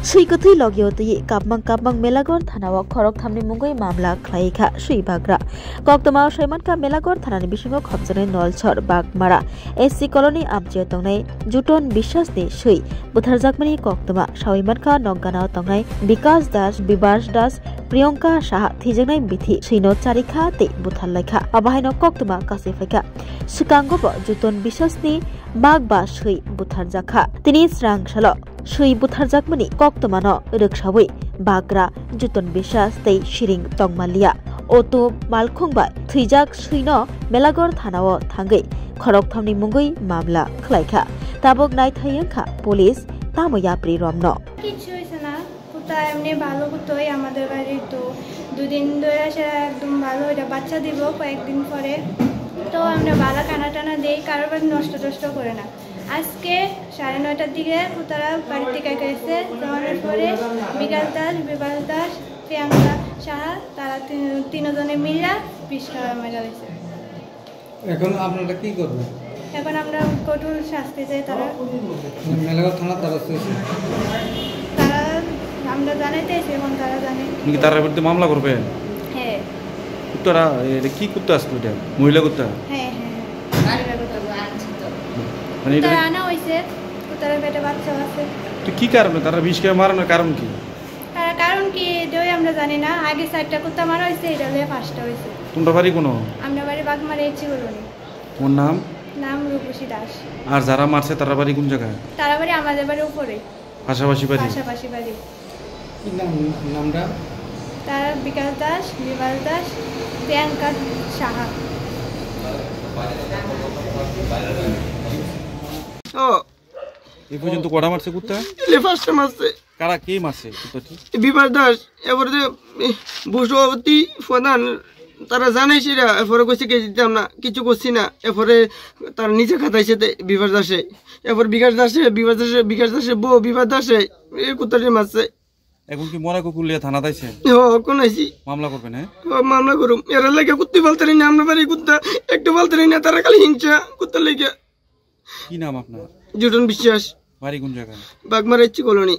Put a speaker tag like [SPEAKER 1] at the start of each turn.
[SPEAKER 1] Suikatui logiotui kapmang Melagor Thanawa Khorok Thamni Mungoi Mamla Khlaika Suibagra Koktama Shaimanka Melagor Thanani Bisingo Khobjane Nolchor Bagmara SC Colony Abjio Tongnai Juton Bishasni Sui Butharjakmani Koktama Shaimanka Nongganao Tongnai Vikas Das Bibas Das Priyanka Saha Thijangnai Bithi Sino Charikha Te Butharlaikha Abahaino Koktama Kasifaika Sukangobo Juton Bishasni Magba Sui Butharjakha Tini Srang Shalo Sui Butharjakmani Koktomano Ruksawi Bagra Juton Bishas Tei Shiring Tongmalia Oto Malkhungba Thijak Suino Melagor Thanao Thangai Khorok Thamni Mungoi Mamla Khlaika Tabok Nai Thayangkha Police Tamoya Priromno
[SPEAKER 2] কিছুই না কুতা এমনি ভালো কুতই আমাদের বাড়ি তো দুদিন ধরে সেটা একদম ভালো এটা বাচ্চা দিব কয়েকদিন পরে তো আমরা বালা কানা দেই কারোর নষ্ট করে না আজকে 9:30টার দিকে কুতারা বাড়ি থেকে গেছে যাওয়ার পরে বিকাশ দাস প্রিয়াঙ্কা সাহা তারা তিনজনে মিলে বিষ্কার মারা গেছে
[SPEAKER 3] এখন আপনারা কি করবেন
[SPEAKER 2] এখন আমরা কঠোর শাস্তি চাই তারা
[SPEAKER 3] মেলাঘর থানা তারা
[SPEAKER 2] আমরা জানাইতেছি এবং তারা জানে
[SPEAKER 4] কি তার বিরুদ্ধে মামলা করবে
[SPEAKER 2] হ্যাঁ
[SPEAKER 4] কুত্তারা কি কুত্তা আসলো এটা মহিলা কুত্তা
[SPEAKER 2] হ্যাঁ মহিলা কুত্তা আনছে তো মানে এটা আনা হইছে কুত্তার পেটে বাচ্চা আছে
[SPEAKER 4] তো কি কারণে তারা বিষ খেয়ে মারানোর কারণ কি
[SPEAKER 2] তার কারণ কি এটাই আমরা জানি না আগে 4টা কুত্তা মারা হইছে এটা লয়ে 5টা হইছে
[SPEAKER 4] তোমরা বাড়ি কোন
[SPEAKER 2] আমরা বাড়ি বাগমারে এসেছি বলনি
[SPEAKER 4] ওর নাম
[SPEAKER 2] রূপসী দাস
[SPEAKER 4] আর যারা মারছে তারা বাড়ি কোন জায়গায়
[SPEAKER 2] তারা বাড়ি আমাদের বাড়ির উপরে
[SPEAKER 4] পাশাপাশি বাড়ি
[SPEAKER 3] কি নামটা
[SPEAKER 2] তারা বিকাশ দাস বিবাস দাস প্রিয়াঙ্কা সাহা
[SPEAKER 4] এই পর্যন্ত কটা মারছে কুত্তা
[SPEAKER 5] ফার্স্টে মারছে
[SPEAKER 4] কারা কে মারছে কুত্তাটি
[SPEAKER 5] বিবাস দাস এবারে বসুপতি প্রধান তারা জানাইছে এরপরে কইছে কে দিতাম না কিছু করছি না এরপরে তার নিচে খাতাইছে বিবাস দাসে এরপর বিকাশ দাসে বউ বিবাস দাসে এই কুত্তাটি মারছে
[SPEAKER 4] এখন কি মরা কুকুলিয়া থানা দাইছে
[SPEAKER 5] কোন আইছি
[SPEAKER 4] মামলা করবেন হ্যাঁ
[SPEAKER 5] মামলা করুম এর লাগে কুত্তি বলতে না আমরা বাড়ি কুত্তা একটু বলতে না তারা খালি হিংসা কুত্তার লাগে
[SPEAKER 4] কি নাম আপনার
[SPEAKER 5] জুটন বিশ্বাস
[SPEAKER 4] বাড়ি কোন জায়গায়
[SPEAKER 5] বাগমারা কলোনি